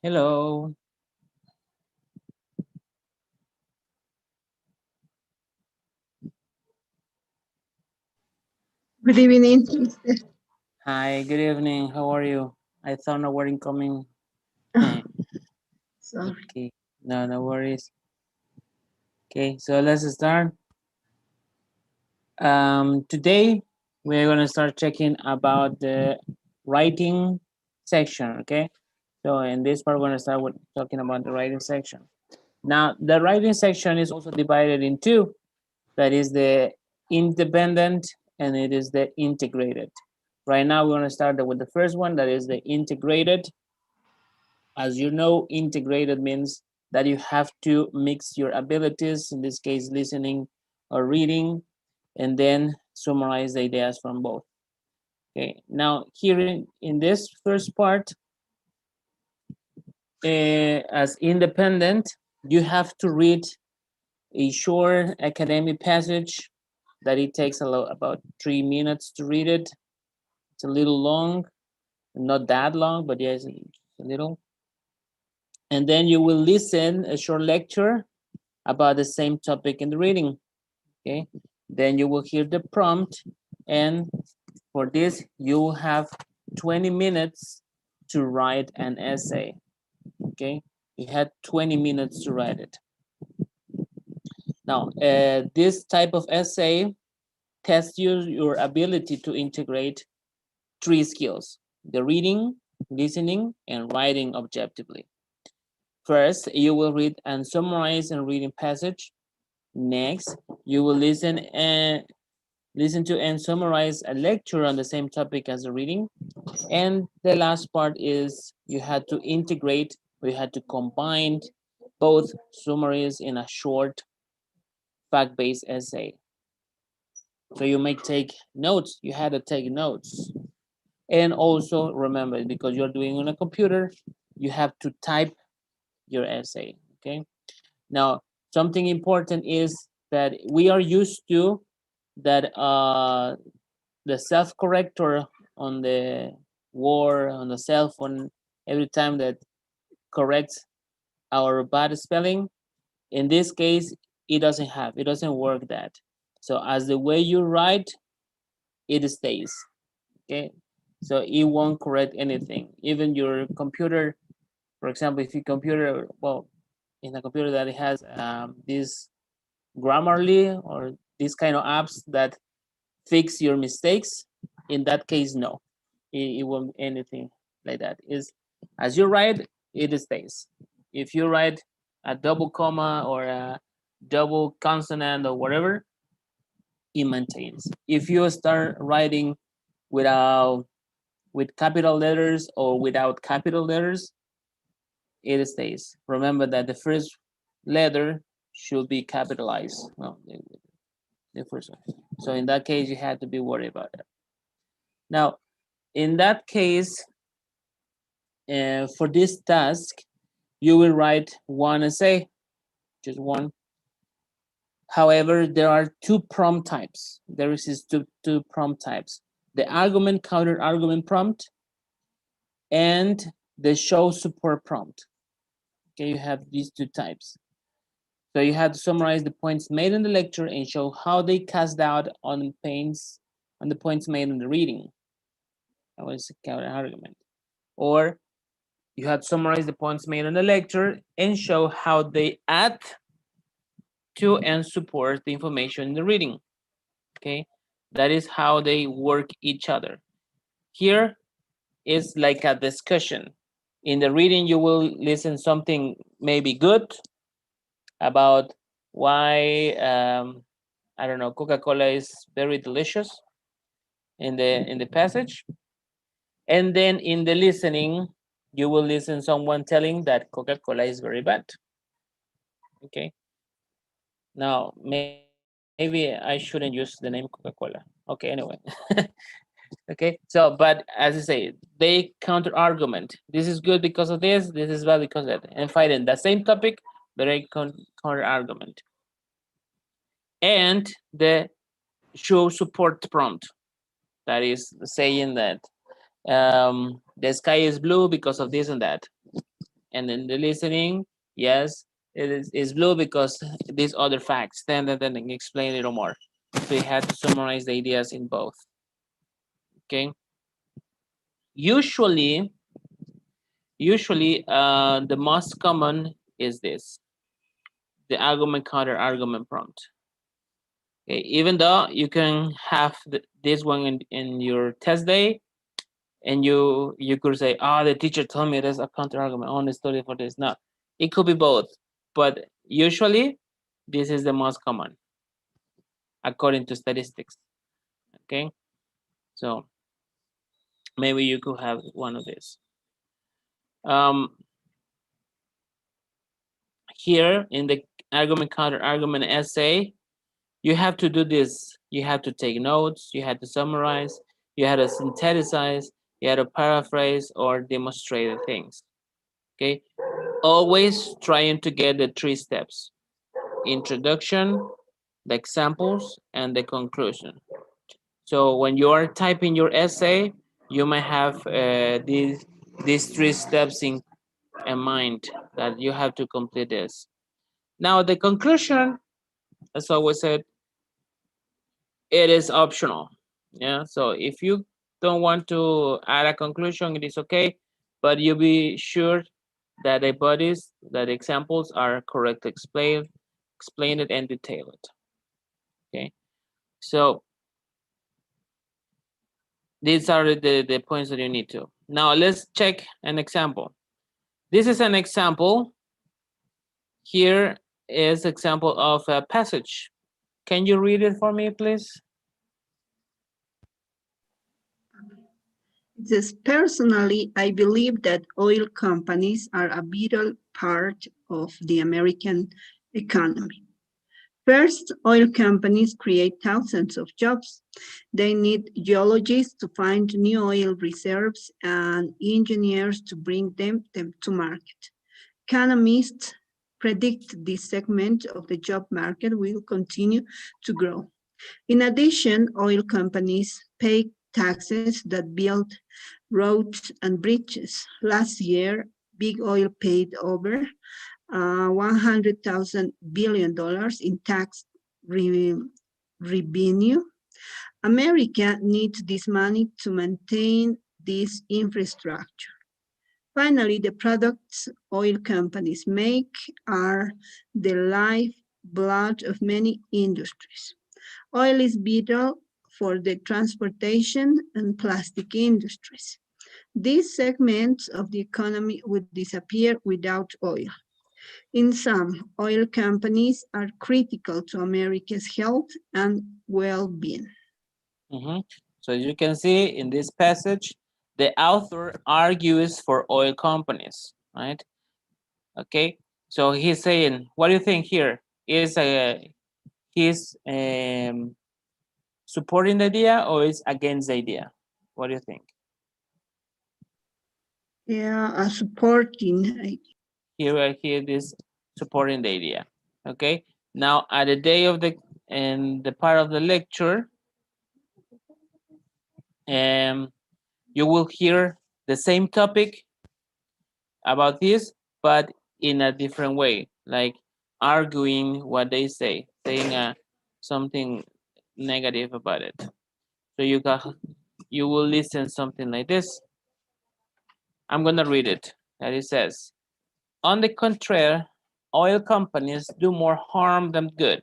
Hello. Good evening. Hi, good evening. How are you? I thought no were incoming. Sorry. Okay, no worries. Okay, so let's start. Today we're gonna start checking about the writing section. Okay, so in this part we're gonna start with talking about the writing section. Now, the writing section is also divided in two. That is the independent and it is the integrated. Right now, we're gonna start with the first one. That is the integrated. As you know, integrated means that you have to mix your abilities, in this case, listening or reading, and then summarize the ideas from both. Okay, now here in this first part, as independent, you have to read a short academic passage that it takes about 3 minutes to read it. It's a little long, not that long, but yes, a little. And then you will listen a short lecture about the same topic in the reading. Okay, then you will hear the prompt, and for this you will have 20 minutes to write an essay. Okay, you had 20 minutes to write it. Now, this type of essay tests your ability to integrate three skills: the reading, listening, and writing objectively. First, you will read and summarize a reading passage. Next, you will listen to and summarize a lecture on the same topic as the reading. And the last part is you had to integrate, we had to combine both summaries in a short fact-based essay. So you may take notes, you had to take notes. And also remember, because you're doing on a computer, you have to type your essay, okay? Now, something important is that we are used to that the self-corrector on the Word, on the cell phone, every time that corrects our bad spelling. In this case, it doesn't work that. So as the way you write, it stays, okay? So it won't correct anything. Even your computer, for example, if your computer, well, in a computer that has this Grammarly or these kind of apps that fix your mistakes, in that case, no, it won't anything like that. Is as you write, it stays. If you write a double comma or a double consonant or whatever, it maintains. If you start writing without with capital letters or without capital letters, it stays. Remember that the first letter should be capitalized. No, the first one. So in that case, you have to be worried about it. Now, in that case, for this task, you will write one essay, just one. However, there are two prompt types. There is two prompt types: the argument counter argument prompt and the show support prompt. Okay, you have these two types. So you have to summarize the points made in the lecture and show how they cast out on the points made in the reading. That was a counter argument. Or you have to summarize the points made in the lecture and show how they add to and support the information in the reading. Okay, that is how they work each other. Here is like a discussion. In the reading, you will listen something maybe good about why I don't know, Coca-Cola is very delicious in the passage, and then in the listening, you will listen someone telling that Coca-Cola is very bad. Okay. Now maybe I shouldn't use the name Coca-Cola. Okay. Anyway. Okay. So, but as I say, they counter argument. This is good because of this. This is bad because of that. And fighting the same topic, but they counter argument. And the show support prompt. That is saying that the sky is blue because of this and that. And then the listening, yes, it is blue because these other facts. Then explain a little more. So you have to summarize the ideas in both. Okay. Usually, the most common is this: the argument counter argument prompt. Okay, even though you can have this one in your test day, and you could say, oh, the teacher told me there's a counter argument, I only study for this. No, it could be both, but usually this is the most common according to statistics. Okay, so maybe you could have one of these. Here in the argument counter argument essay, you have to do this. You have to take notes, you have to summarize, you have to synthesize, you have to paraphrase or demonstrate the things. Okay, always trying to get the 3 steps: introduction, the examples, and the conclusion. So when you are typing your essay, you might have these 3 steps in mind that you have to complete this. Now the conclusion, as always said, it is optional. Yeah, so if you don't want to add a conclusion, it is okay, but you be sure that the bodies, that the examples are correctly explained and detailed. Okay, so these are the points that you need to. Now let's check an example. This is an example. Here is example of a passage. Can you read it for me, please? It says, personally, I believe that oil companies are a vital part of the American economy. First, oil companies create thousands of jobs. They need geologists to find new oil reserves and engineers to bring them to market. Economists predict this segment of the job market will continue to grow. In addition, oil companies pay taxes that build roads and bridges. Last year, big oil paid over $100,000 billion in tax revenue. America needs this money to maintain this infrastructure. Finally, the products oil companies make are the lifeblood of many industries. Oil is vital for the transportation and plastic industries. These segments of the economy would disappear without oil. In sum, oil companies are critical to America's health and well-being. So as you can see in this passage, the author argues for oil companies, right? Okay, so he's saying, what do you think here? Is he's supporting the idea or is against the idea? What do you think? Yeah, supporting. Here it is supporting the idea. Okay, now at the day of the part of the lecture, you will hear the same topic about this, but in a different way, like arguing what they say, saying something negative about it. So you will listen something like this. I'm gonna read it. That it says, on the contrary, oil companies do more harm than good.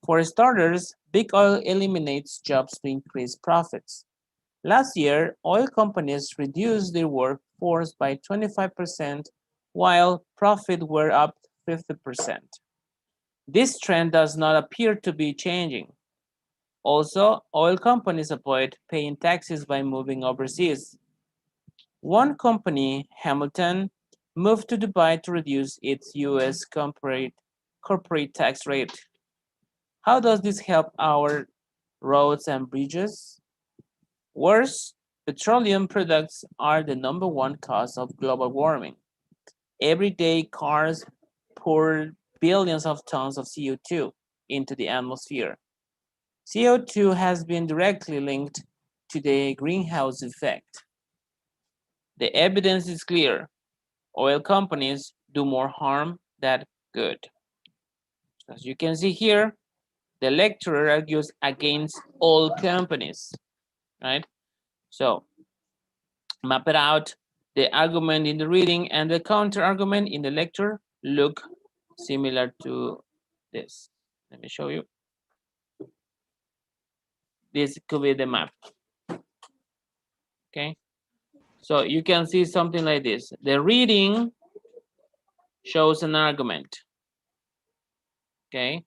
For starters, big oil eliminates jobs to increase profits. Last year, oil companies reduced their workforce by 25%, while profits were up 50%. This trend does not appear to be changing. Also, oil companies avoid paying taxes by moving overseas. One company, Hamilton, moved to Dubai to reduce its US corporate tax rate. How does this help our roads and bridges? Worse, petroleum products are the #1 cause of global warming. Every day, cars pour billions of tons of CO2 into the atmosphere. CO2 has been directly linked to the greenhouse effect. The evidence is clear. Oil companies do more harm than good. As you can see here, the lecturer argues against all companies, right? So map it out. The argument in the reading and the counter argument in the lecture look similar to this. Let me show you. This could be the map. Okay. So you can see something like this. The reading shows an argument. Okay.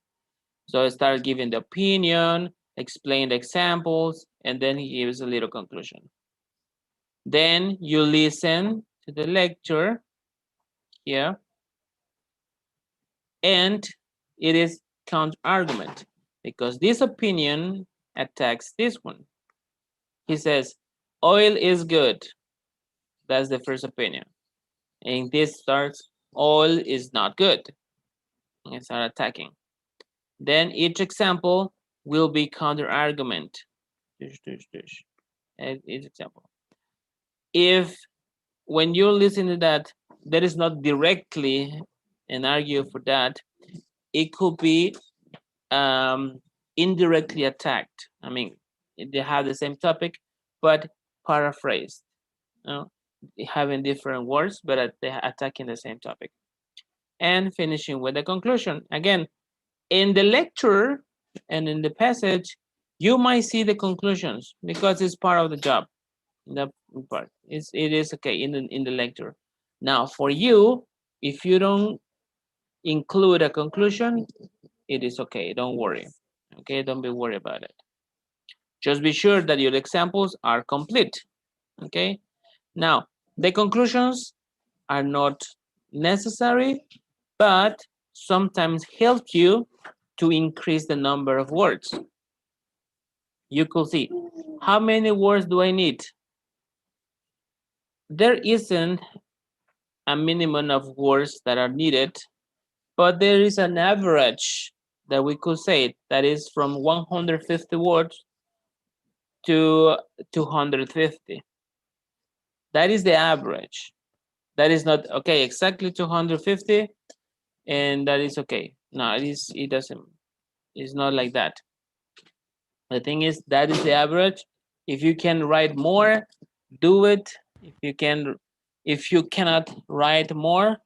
So I start giving the opinion, explain the examples, and then he gives a little conclusion. Then you listen to the lecture here, and it is counter argument because this opinion attacks this one. He says, oil is good. That's the first opinion. And this starts, oil is not good. And start attacking. Then each example will be counter argument. Each example. If when you listen to that, that is not directly an argue for that, it could be indirectly attacked. I mean, they have the same topic, but paraphrased, you know, having different words, but they're attacking the same topic. And finishing with the conclusion. Again, in the lecture and in the passage, you might see the conclusions because it's part of the job. That part it is okay in the lecture. Now, for you, if you don't include a conclusion, it is okay. Don't worry. Okay, don't be worried about it. Just be sure that your examples are complete. Okay. Now, the conclusions are not necessary, but sometimes help you to increase the number of words. You could see, how many words do I need? There isn't a minimum of words that are needed, but there is an average that we could say that is from 150 words to 250. That is the average. That is not okay, exactly 250, and that is okay. No, it doesn't, it's not like that. The thing is, that is the average. If you can write more, do it. If you cannot write more,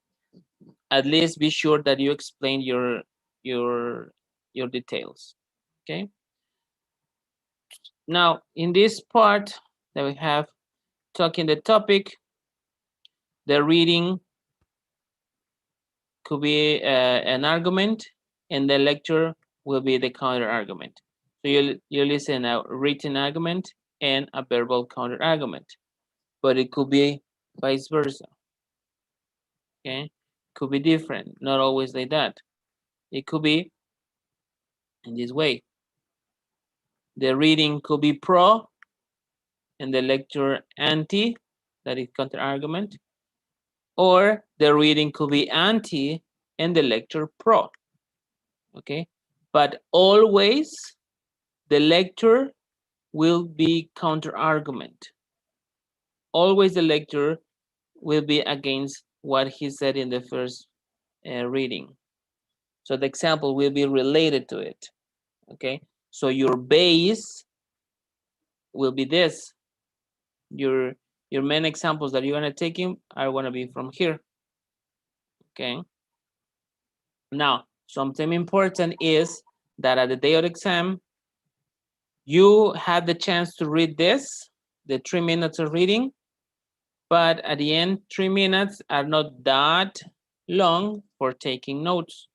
at least be sure that you explain your details. Okay. Now, in this part that we have talking the topic, the reading could be an argument, and the lecture will be the counter argument. So you listen a written argument and a verbal counter argument, but it could be vice versa. Okay, could be different, not always like that. It could be in this way. The reading could be pro, and the lecture anti, that is counter argument, or the reading could be anti and the lecture pro. Okay, but always the lecture will be counter argument. Always the lecture will be against what he said in the first reading. So the example will be related to it. Okay, so your base will be this. Your main examples that you're gonna take in are gonna be from here. Okay. Now, something important is that at the day of the exam, you have the chance to read this, the 3 minutes of reading, but at the end, 3 minutes are not that long for taking notes.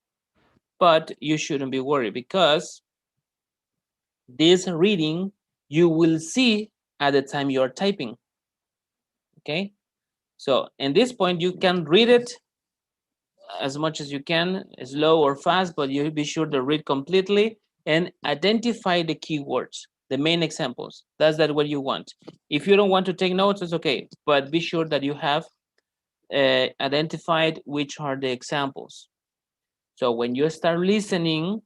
But you shouldn't be worried because this reading you will see at the time you're typing. Okay, so in this point, you can read it as much as you can, slow or fast, but you be sure to read completely and identify the keywords, the main examples. That's what you want. If you don't want to take notes, it's okay, but be sure that you have identified which are the examples. So when you start listening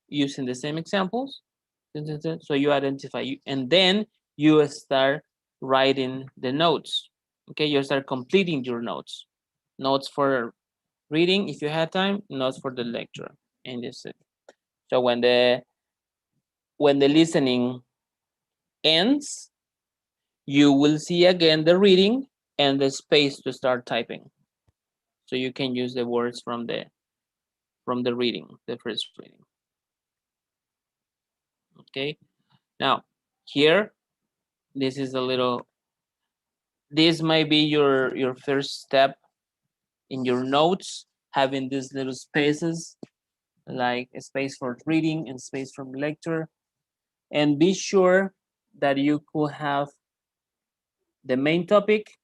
using the same examples, so you identify, and then you start writing the notes. Okay, you start completing your notes. Notes for reading if you had time, notes for the lecture, and that's it. So when the listening ends, you will see again the reading and the space to start typing. So you can use the words from the reading, the first reading. Okay. Now here, this is a little. This might be your first step in your notes, having these little spaces, like a space for reading and space from lecture. And be sure that you could have the main topic,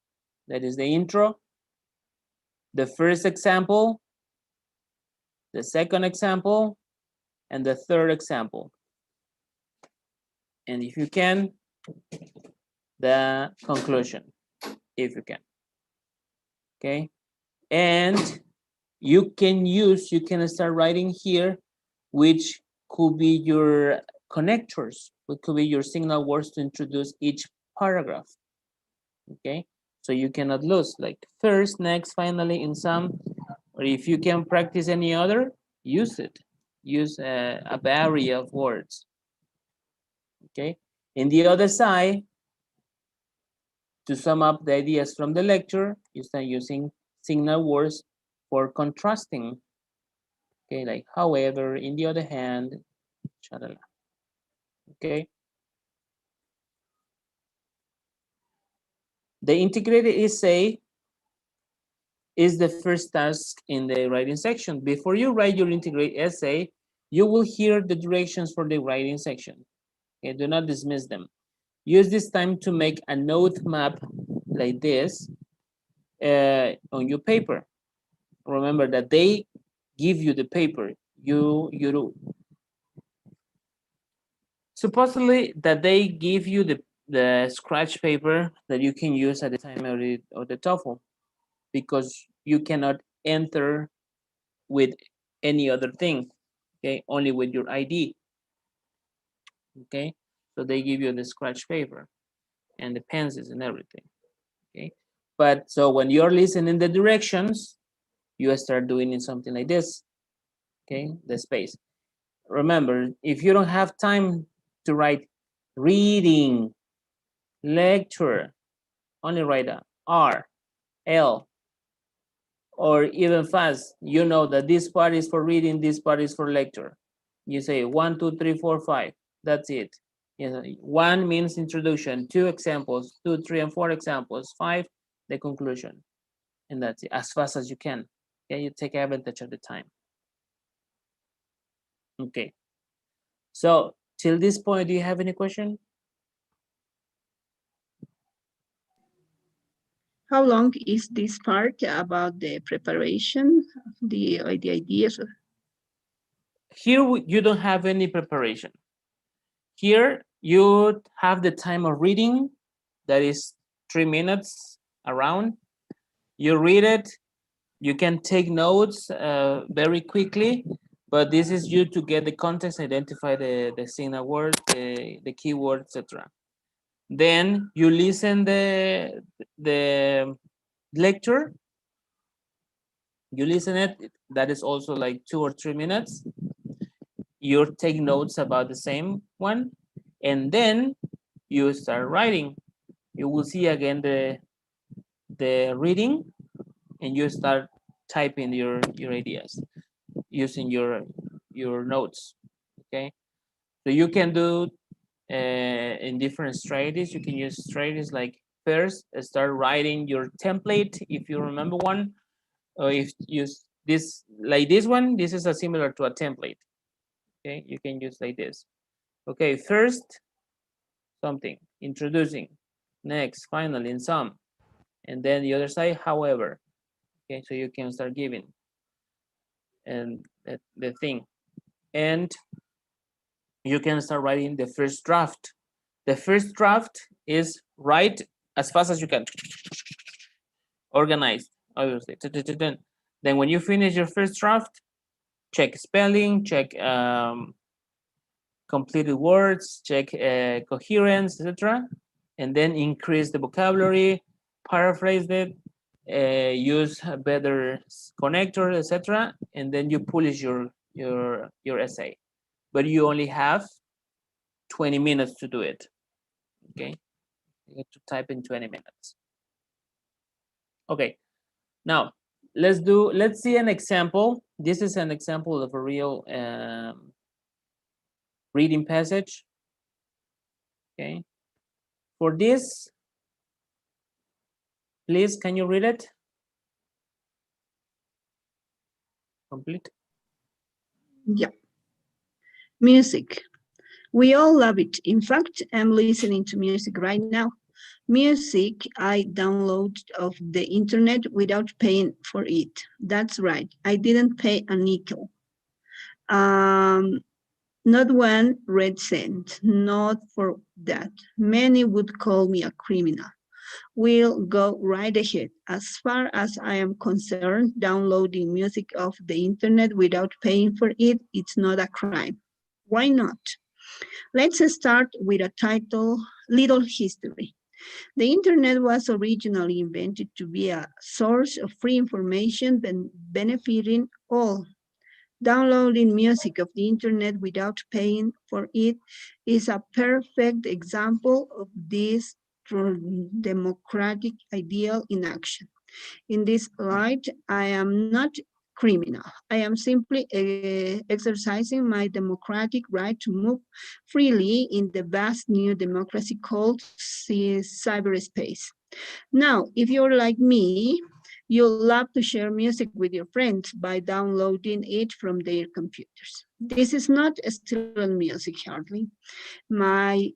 that is the intro, the first example, the second example, and the third example. And if you can, the conclusion, if you can. Okay. And you can start writing here, which could be your connectors, which could be your signal words to introduce each paragraph. Okay. So you cannot lose, like first, next, finally, in some, or if you can practice any other, use it. Use a variety of words. Okay. In the other side, to sum up the ideas from the lecture, you start using signal words for contrasting. Okay, like however, in the other hand, shalala. Okay. The integrated essay is the first task in the writing section. Before you write your integrated essay, you will hear the directions for the writing section. Okay, do not dismiss them. Use this time to make a note map like this on your paper. Remember that they give you the paper. You supposedly that they give you the scratch paper that you can use at the time of the TOEFL, because you cannot enter with any other thing. Okay, only with your ID. Okay, so they give you the scratch paper and the pencils and everything. Okay, but so when you're listening the directions, you start doing it something like this. Okay, the space. Remember, if you don't have time to write reading, lecture, only write a R, L, or even fast, you know that this part is for reading, this part is for lecture. You say 1, 2, 3, 4, 5. That's it. You know, 1 means introduction, 2 examples, 2, 3, and 4 examples, 5 the conclusion, and that's it. As fast as you can. Okay, you take advantage of the time. Okay. So till this point, do you have any question? How long is this part about the preparation of the ideas? Here you don't have any preparation. Here you have the time of reading, that is 3 minutes around. You read it, you can take notes very quickly, but this is you to get the context, identify the signal word, the keyword, etc. Then you listen the lecture, you listen it, that is also like 2 or 3 minutes. You take notes about the same one, and then you start writing. You will see again the reading, and you start typing your ideas using your notes. Okay, so you can do in different strategies. You can use strategies like first start writing your template, if you remember one, or if you use this like this one, this is a similar to a template. Okay, you can use like this. Okay, first something, introducing, next, finally, in some, and then the other side, however. Okay, so you can start giving and the thing, and you can start writing the first draft. The first draft is write as fast as you can, organized, obviously. Then when you finish your first draft, check spelling, check completed words, check coherence, etc., and then increase the vocabulary, paraphrase it, use a better connector, etc., and then you publish your essay. But you only have 20 minutes to do it. Okay, you have to type in 20 minutes. Okay, now let's see an example. This is an example of a real reading passage. Okay, for this, please, can you read it? Complete. Yeah. Music. We all love it. In fact, I'm listening to music right now. Music I download off the internet without paying for it. That's right. I didn't pay a nickel. Not one red cent. Not for that. Many would call me a criminal. We'll go right ahead. As far as I am concerned, downloading music off the internet without paying for it, it's not a crime. Why not? Let's start with a title, Little History. The internet was originally invented to be a source of free information benefiting all. Downloading music of the internet without paying for it is a perfect example of this democratic ideal in action. In this light, I am not criminal. I am simply exercising my democratic right to move freely in the vast new democracy called cyberspace. Now, if you're like me, you'll love to share music with your friends by downloading it from their computers. This is not stolen music, hardly. My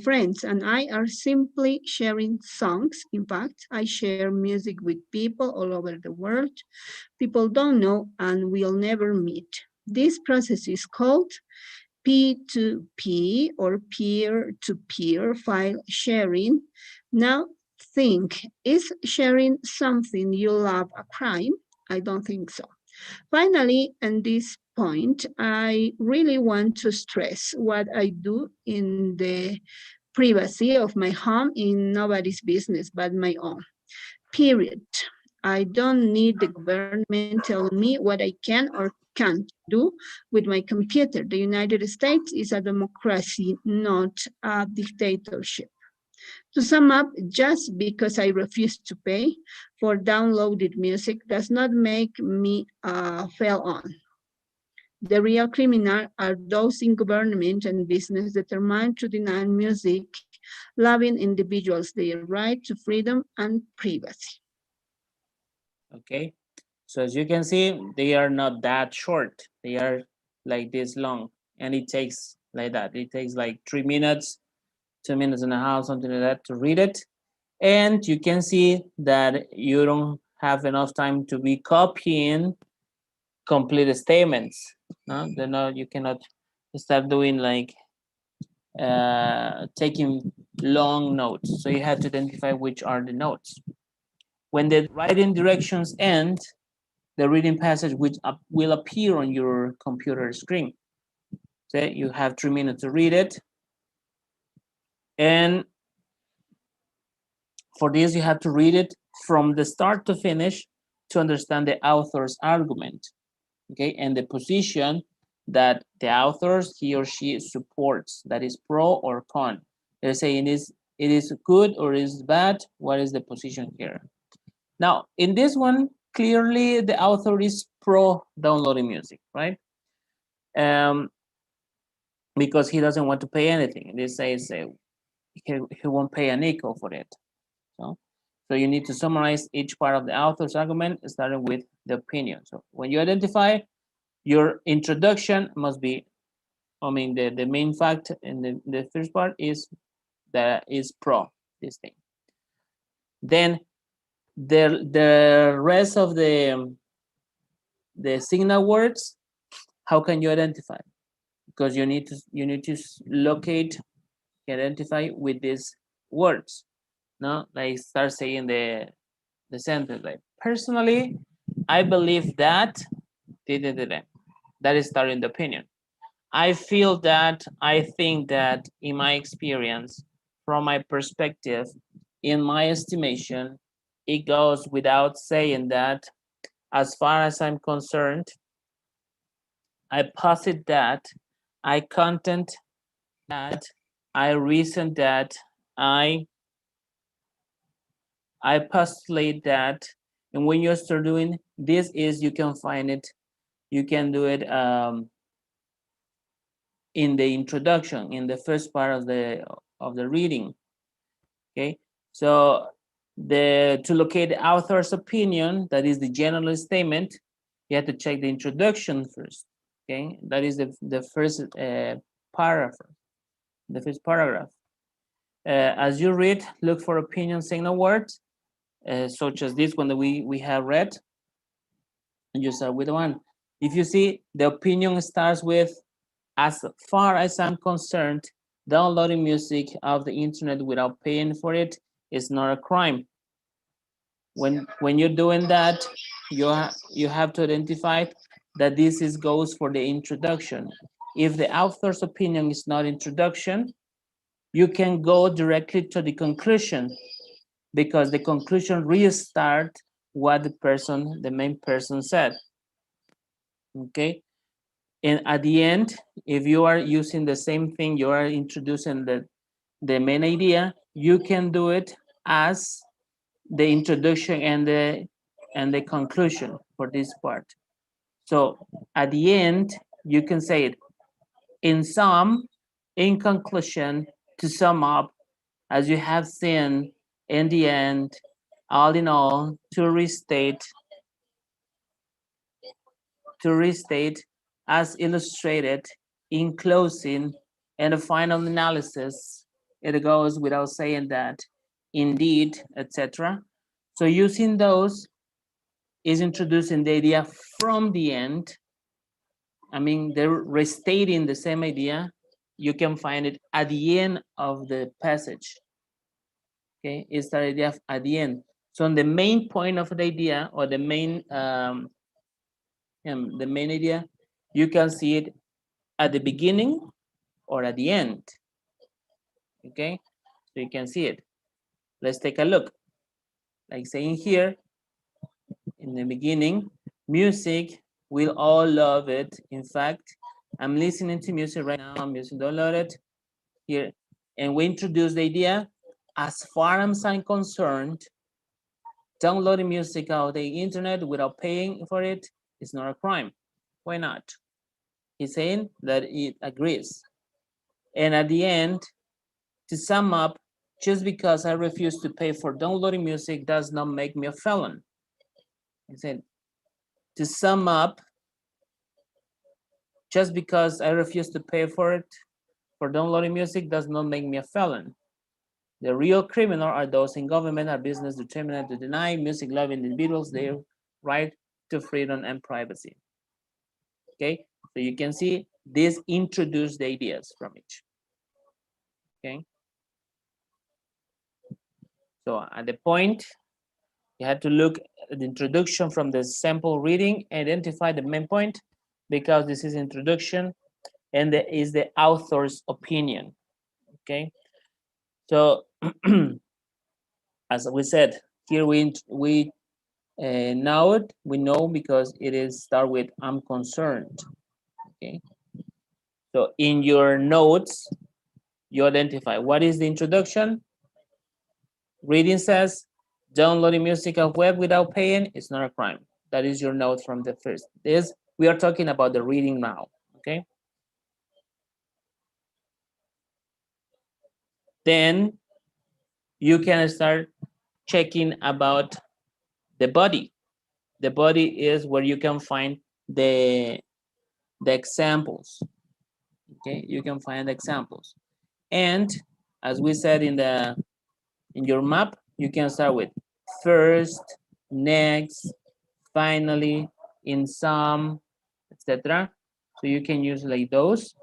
friends and I are simply sharing songs. In fact, I share music with people all over the world. People don't know and will never meet. This process is called P2P or peer-to-peer file sharing. Now think, is sharing something you love a crime? I don't think so. Finally, at this point, I really want to stress what I do in the privacy of my home in nobody's business but my own. Period. I don't need the government telling me what I can or can't do with my computer. The United States is a democracy, not a dictatorship. To sum up, just because I refuse to pay for downloaded music does not make me a felon. The real criminals are those in government and business determined to deny music loving individuals their right to freedom and privacy. Okay, so as you can see, they are not that short. They are like this long, and it takes like that. It takes like 3 minutes, 2 minutes and a half, something like that, to read it. And you can see that you don't have enough time to be copying complete statements. No, you cannot start doing like taking long notes. So you have to identify which are the notes. When the writing directions end, the reading passage which will appear on your computer screen. So you have 3 minutes to read it. And for this, you have to read it from the start to finish to understand the author's argument, okay, and the position that the authors, he or she supports, that is pro or con. They're saying it is good or is bad. What is the position here? Now, in this one, clearly the author is pro downloading music, right? Because he doesn't want to pay anything. This says he won't pay a nickel for it. So you need to summarize each part of the author's argument, starting with the opinion. So when you identify, your introduction must be, the main fact in the first part is that is pro this thing. Then the rest of the signal words, how can you identify? Because you need to locate, identify with these words. No, like start saying the sentence like, personally, I believe that that is starting the opinion. I feel that, I think that, in my experience, from my perspective, in my estimation, it goes without saying that, as far as I'm concerned, I posit that, I content that, I reason that, I postulate that. And when you start doing this, is you can find it, you can do it in the introduction, in the first part of the reading. Okay, so to locate the author's opinion, that is the general statement, you have to check the introduction first. Okay, that is the first paragraph, the first paragraph. As you read, look for opinion signal words, such as this one that we have read, and you start with one. If you see, the opinion starts with, as far as I'm concerned, downloading music off the internet without paying for it is not a crime. When you're doing that, you have to identify that this goes for the introduction. If the author's opinion is not introduction, you can go directly to the conclusion, because the conclusion restart what the main person said. Okay, and at the end, if you are using the same thing, you are introducing the main idea, you can do it as the introduction and the conclusion for this part. So at the end, you can say it in sum, in conclusion, to sum up, as you have seen in the end, all in all, to restate, as illustrated in closing and the final analysis, it goes without saying that, indeed, etc. So using those is introducing the idea from the end. I mean, they're restating the same idea. You can find it at the end of the passage. Okay, it's the idea at the end. So on the main point of the idea, or the main idea, you can see it at the beginning or at the end. Okay, so you can see it. Let's take a look. Like saying here, in the beginning, music, we'll all love it. In fact, I'm listening to music right now. I'm using downloaded here, and we introduce the idea. As far as I'm concerned, downloading music out the internet without paying for it is not a crime. Why not? He's saying that it agrees. And at the end, to sum up, just because I refuse to pay for downloading music does not make me a felon. He said, to sum up, just because I refuse to pay for it, for downloading music, does not make me a felon. The real criminal are those in government or business determined to deny music-loving individuals their right to freedom and privacy. Okay, so you can see this introduced the ideas from each. Okay, so at the point, you have to look at the introduction from the sample reading, identify the main point, because this is introduction, and there is the author's opinion. Okay, so as we said, here we know because it is start with I'm concerned. Okay, so in your notes, you identify what is the introduction. Reading says, downloading music on web without paying is not a crime. That is your note from the first. This, we are talking about the reading now, okay? Then you can start checking about the body. The body is where you can find the examples, okay? You can find examples. And as we said in your map, you can start with first, next, finally, in sum, etc. So you can use like those.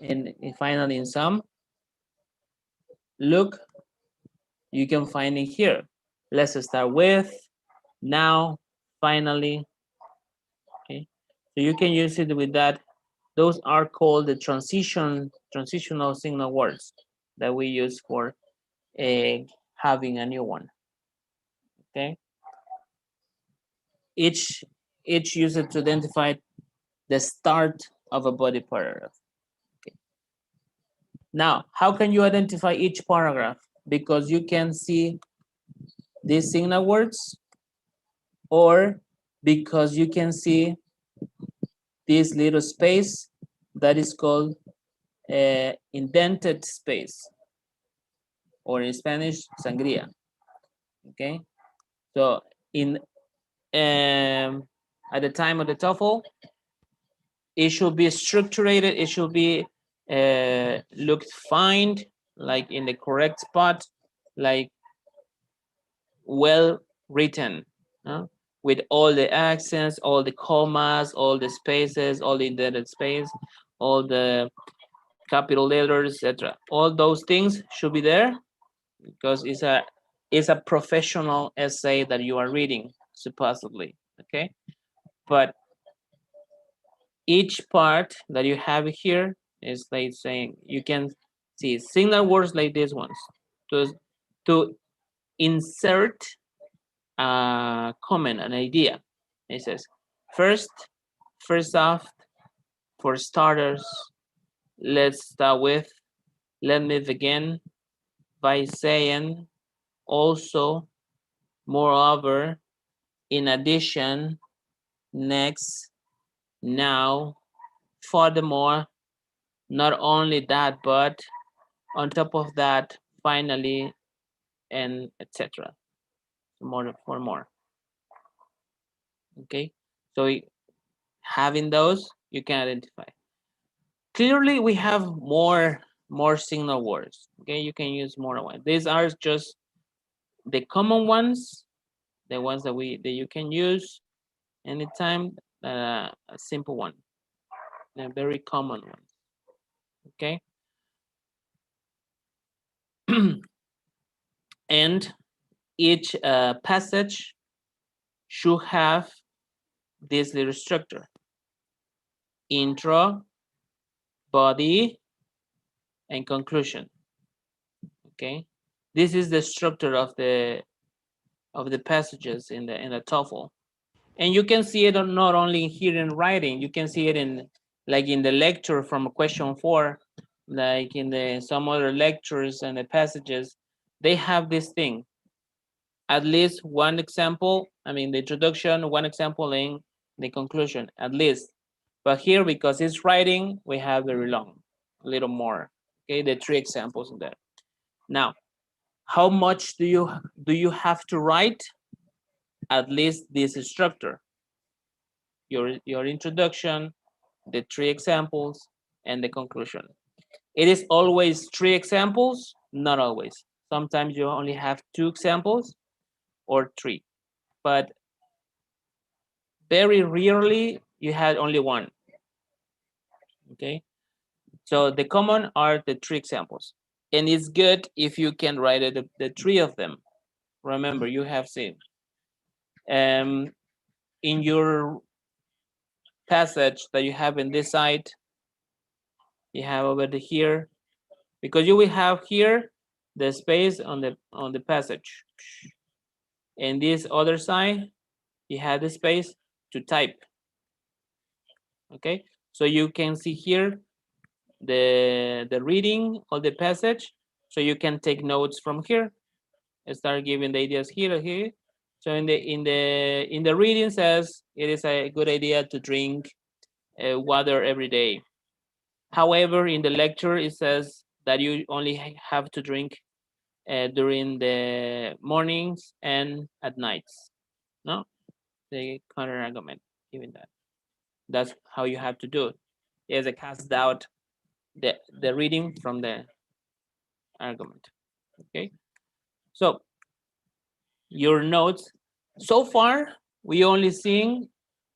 And finally, in sum, look, you can find it here. Let's start with, now, finally. Okay, so you can use it with that. Those are called the transitional signal words that we use for having a new one. Okay. Each user to identify the start of a body paragraph. Okay. Now, how can you identify each paragraph? Because you can see these signal words, or because you can see this little space that is called indented space, or in Spanish, sangría. Okay, so in at the time of the TOEFL, it should be structured. It should be looked fine, like in the correct spot, like well written, with all the accents, all the commas, all the spaces, all the indented space, all the capital letters, etc. All those things should be there, because it's a professional essay that you are reading, supposedly. Okay, but each part that you have here is like saying, you can see signal words like these ones to insert a comment, an idea. It says, first off, for starters, let's start with, let me begin by saying, also, moreover, in addition, next, now, furthermore, not only that, but on top of that, finally, and etc. More for more. Okay, so having those, you can identify. Clearly, we have more signal words. Okay, you can use more ones. These are just the common ones, the ones that you can use anytime. A simple one, a very common one. Okay. And each passage should have this little structure: intro, body, and conclusion. Okay, this is the structure of the passages in the TOEFL, and you can see it not only here in writing. You can see it in, like, in the lecture from question 4, like in the some other lectures and the passages. They have this thing, at least one example. I mean, the introduction, one example, in the conclusion, at least. But here, because it's writing, we have very long, a little more. Okay, the 3 examples in there. Now, how much do you have to write? At least this structure: your introduction, the 3 examples, and the conclusion. It is always 3 examples, not always. Sometimes you only have 2 examples or 3, but very rarely you had only 1. Okay, so the common are the 3 examples, and it's good if you can write it, the 3 of them. Remember, you have seen in your passage that you have in this side, you have over here, because you will have here the space on the passage, and this other side you have the space to type. Okay, so you can see here the reading of the passage, so you can take notes from here and start giving the ideas here. So in the reading says it is a good idea to drink water every day. However, in the lecture it says that you only have to drink during the mornings and at nights. No, the counter argument given that. That's how you have to do it. Is it casts out the reading from the argument. Okay, so your notes. So far, we only seeing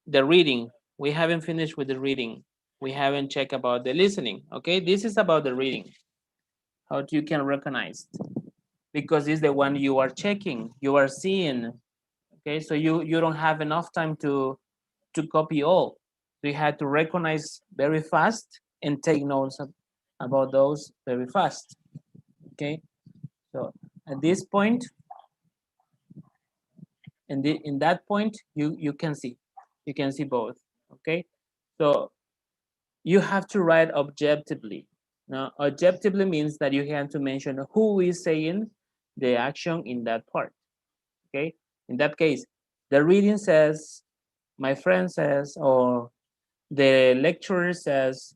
the reading. We haven't finished with the reading. We haven't checked about the listening. Okay, this is about the reading. How you can recognize, because it's the one you are checking, you are seeing. Okay, so you don't have enough time to copy all. So you had to recognize very fast and take notes about those very fast. Okay, so At this point, and in that point, you can see both. Okay, so you have to write objectively. Now, objectively means that you have to mention who is saying the action in that part. Okay, in that case, the reading says, my friend says, or the lecturer says,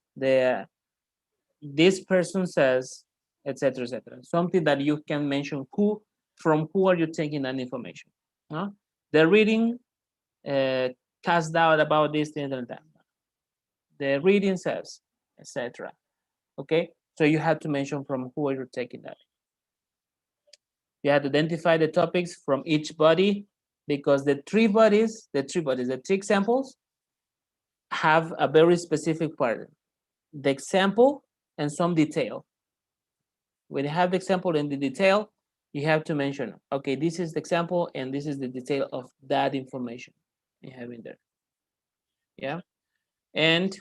this person says, etc., etc. Something that you can mention from who are you taking that information. The reading cast doubt about this thing and that. The reading says, etc. Okay, so you have to mention from who are you taking that. You have to identify the topics from each body, because the three examples have a very specific part. The example and some detail. When you have the example and the detail, you have to mention, okay, this is the example and this is the detail of that information you have in there. Yeah. And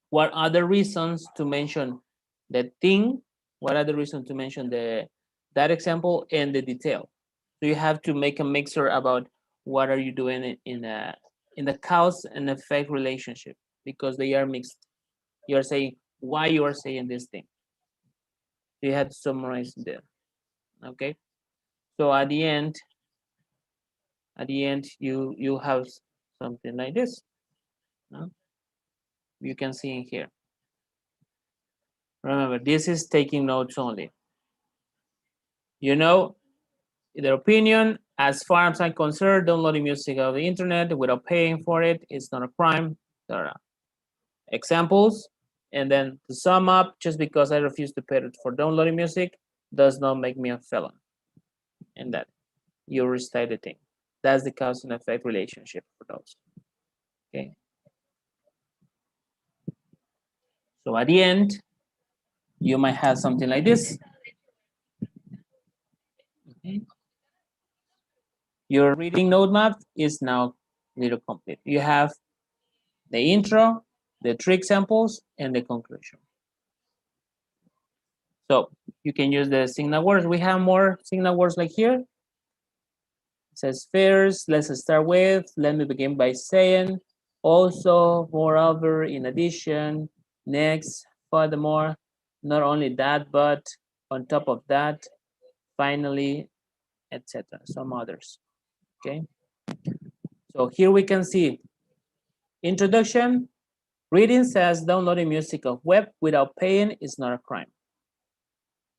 what are the reasons to mention the thing? What are the reasons to mention that example and the detail? So you have to make a mixture about what are you doing in the cause and effect relationship, because they are mixed. You are saying why you are saying this thing. You have to summarize there. Okay. So at the end, you have something like this. No? You can see in here. Remember, this is taking notes only. You know, their opinion, as far as I'm concerned, downloading music off the internet without paying for it is not a crime. There are examples. And then to sum up, just because I refuse to pay for downloading music does not make me a felon. And that you restate the thing. That's the cause and effect relationship for those. Okay. So at the end, you might have something like this. Okay. Your reading note map is now little complete. You have the intro, the three examples, and the conclusion. So you can use the signal words. We have more signal words like here. It says first, let's start with, let me begin by saying, also, moreover, in addition, next, furthermore, not only that, but on top of that, finally, etc. Some others. Okay. So here we can see introduction. Reading says downloading music of web without paying is not a crime.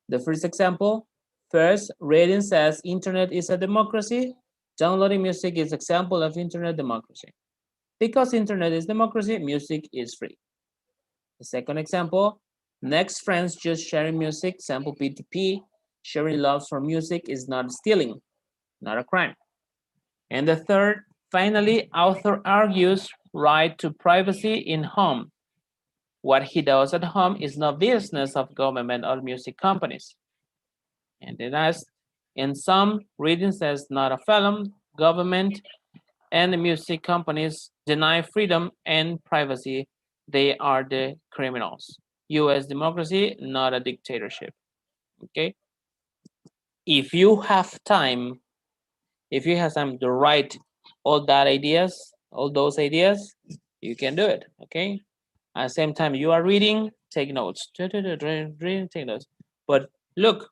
The first example, first, reading says internet is a democracy. Downloading music is example of internet democracy. Because internet is democracy, music is free. The second example, next friends just sharing music, sample P2P, sharing loves for music is not stealing, not a crime. And the third, finally, author argues right to privacy in home. What he does at home is not business of government or music companies. And then as in some reading says not a felon, government and the music companies deny freedom and privacy. They are the criminals. US democracy, not a dictatorship. Okay. If you have time, if you have time to write all those ideas, you can do it. Okay. At the same time you are reading, take notes. Reading, take notes. But look,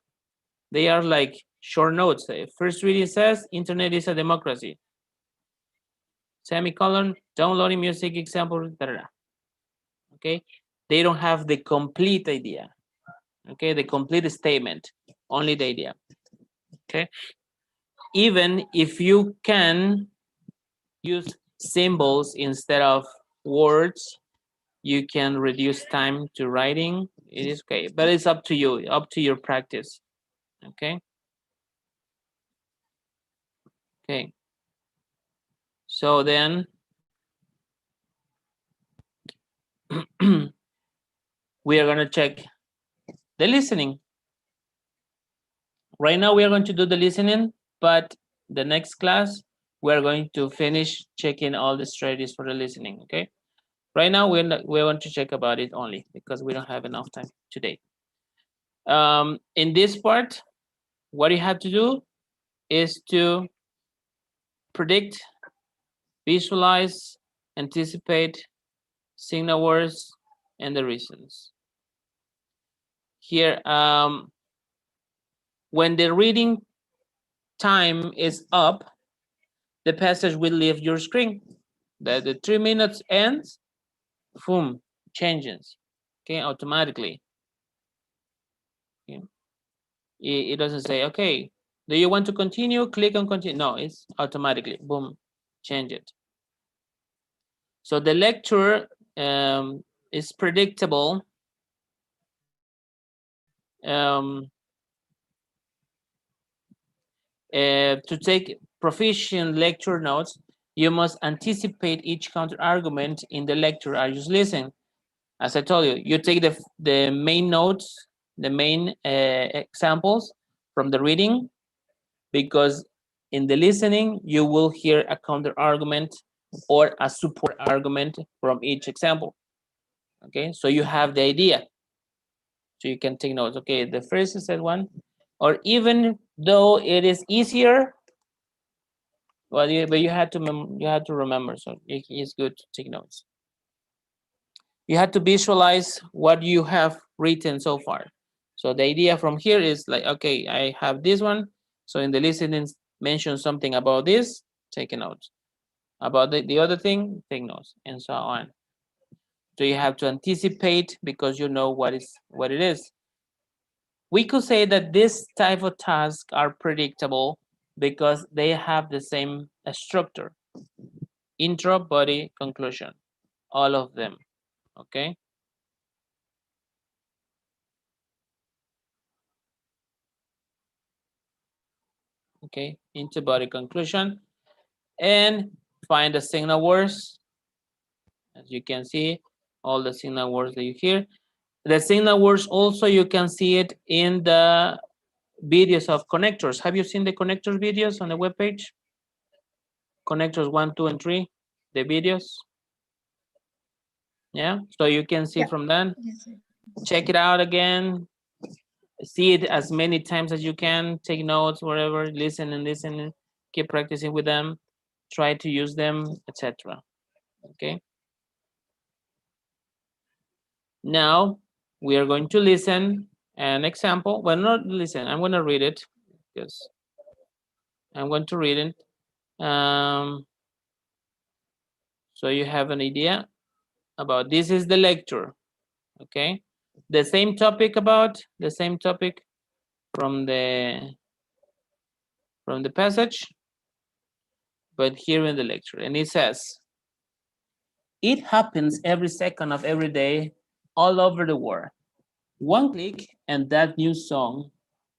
they are like short notes. First reading says internet is a democracy. Semicolon, downloading music example, okay? They don't have the complete idea, okay? The complete statement, only the idea, okay? Even if you can use symbols instead of words, you can reduce time to writing. It is okay, but it's up to you, up to your practice, okay? Okay. So then, we are gonna check the listening. Right now we are going to do the listening, but the next class, we're going to finish checking all the strategies for the listening, okay? Right now, we want to check about it only because we don't have enough time today. In this part, what you have to do is to predict, visualize, anticipate signal words and the reasons. Here, when the reading time is up, the passage will leave your screen. The 3 minutes ends, boom, changes, okay, automatically. Okay. It doesn't say, okay, do you want to continue? Click on continue. No, it's automatically, boom, change it. So the lecture is predictable. To take proficient lecture notes, you must anticipate each counter argument in the lecture as you listen. As I told you, you take the main notes, the main examples from the reading, because in the listening, you will hear a counter argument or a support argument from each example. Okay, so you have the idea. So you can take notes. Okay, the first is that one, or even though it is easier, well, but you had to remember. So it's good to take notes. You have to visualize what you have written so far. So the idea from here is like, okay, I have this one. So in the listening, mention something about this, take a note. About the other thing, take notes, and so on. So you have to anticipate because you know what it is. We could say that this type of tasks are predictable because they have the same structure: intro, body, conclusion, all of them. Okay. Okay, intro, body, conclusion, and find the signal words. As you can see, all the signal words that you hear. The signal words also, you can see it in the videos of connectors. Have you seen the connectors videos on the webpage? Connectors 1, 2, and 3, the videos. Yeah, so you can see from that. Check it out again. See it as many times as you can. Take notes, wherever. Listen and listen. Keep practicing with them. Try to use them, etc. Okay. Now we are going to listen an example. Well, not listen. I'm going to read it because I'm going to read it. So you have an idea about this is the lecture. Okay. The same topic from the passage, but here in the lecture. And it says, it happens every second of every day all over the world. One click and that new song,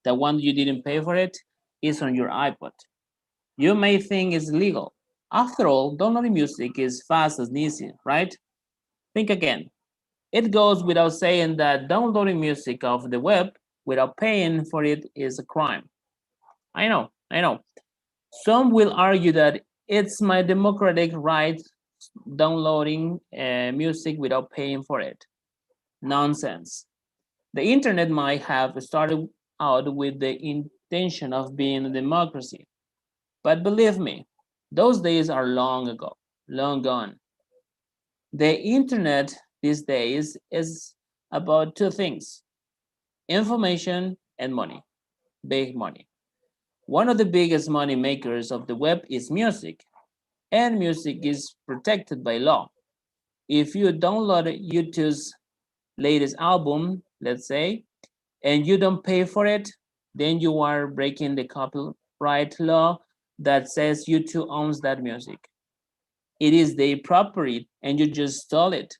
the one you didn't pay for it, is on your iPod. You may think it's legal. After all, downloading music is fast and easy, right? Think again. It goes without saying that downloading music off the web without paying for it is a crime. I know. Some will argue that it's my democratic right downloading music without paying for it. Nonsense. The internet might have started out with the intention of being a democracy. But believe me, those days are long ago, long gone. The internet these days is about two things: information and money, big money. One of the biggest money makers of the web is music, and music is protected by law. If you download YouTube's latest album, let's say, and you don't pay for it, then you are breaking the copyright law that says YouTube owns that music. It is their property and you just stole it.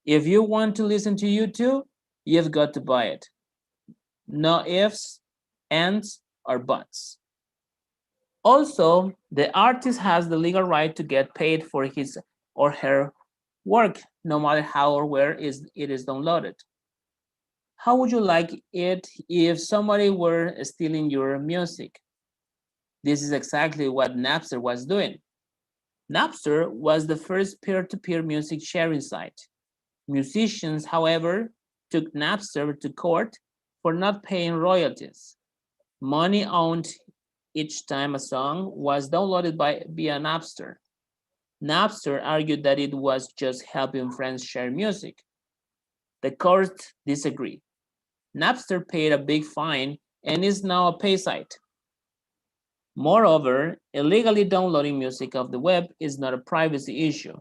If you want to listen to YouTube, you've got to buy it. No ifs, ands, or buts. Also, the artist has the legal right to get paid for his or her work, no matter how or where it is downloaded. How would you like it if somebody were stealing your music? This is exactly what Napster was doing. Napster was the first peer-to-peer music sharing site. Musicians, however, took Napster to court for not paying royalties. money owned each time a song was downloaded via Napster. Napster argued that it was just helping friends share music. The court disagreed. Napster paid a big fine and is now a pay site. Moreover, illegally downloading music off the web is not a privacy issue.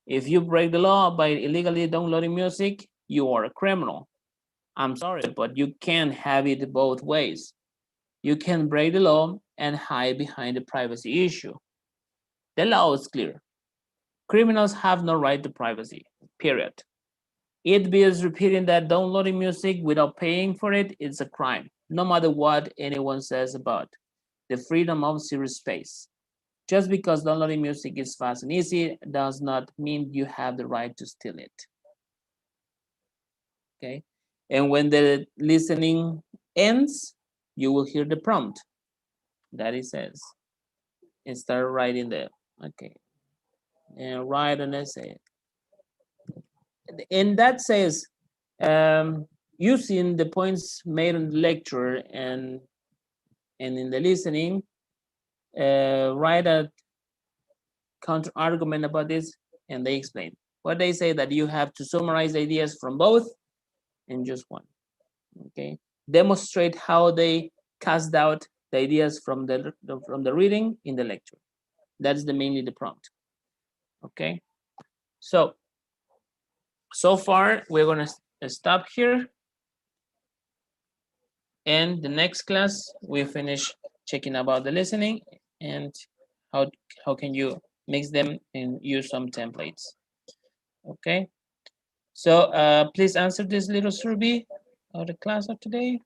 If you break the law by illegally downloading music, you are a criminal. I'm sorry, but you can't have it both ways. You can break the law and hide behind the privacy issue. The law is clear. Criminals have no right to privacy, period. It bears repeating that downloading music without paying for it is a crime, no matter what anyone says about the freedom of cyberspace. Just because downloading music is fast and easy does not mean you have the right to steal it. Okay? And when the listening ends, you will hear the prompt that it says, and start writing there. Okay. And write an essay. And that says, using the points made in the lecture and in the listening, write a counter argument about this, and they explain. What they say that you have to summarize ideas from both in just one. Okay, demonstrate how they cast out the ideas from the reading in the lecture. That's mainly the prompt. Okay, so far we're gonna stop here, and the next class we finish checking about the listening and how can you mix them and use some templates. Okay, so please answer this little survey of the class of today.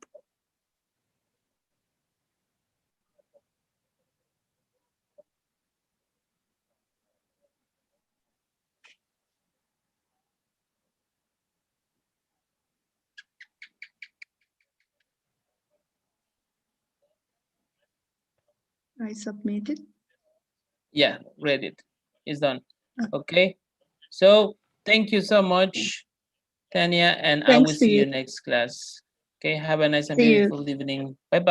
I submitted. Yeah, read it. It's done. Okay, so thank you so much, Tanya, and I will Thanks to see you you. next class. Okay, have a nice and See you. beautiful evening. Bye bye.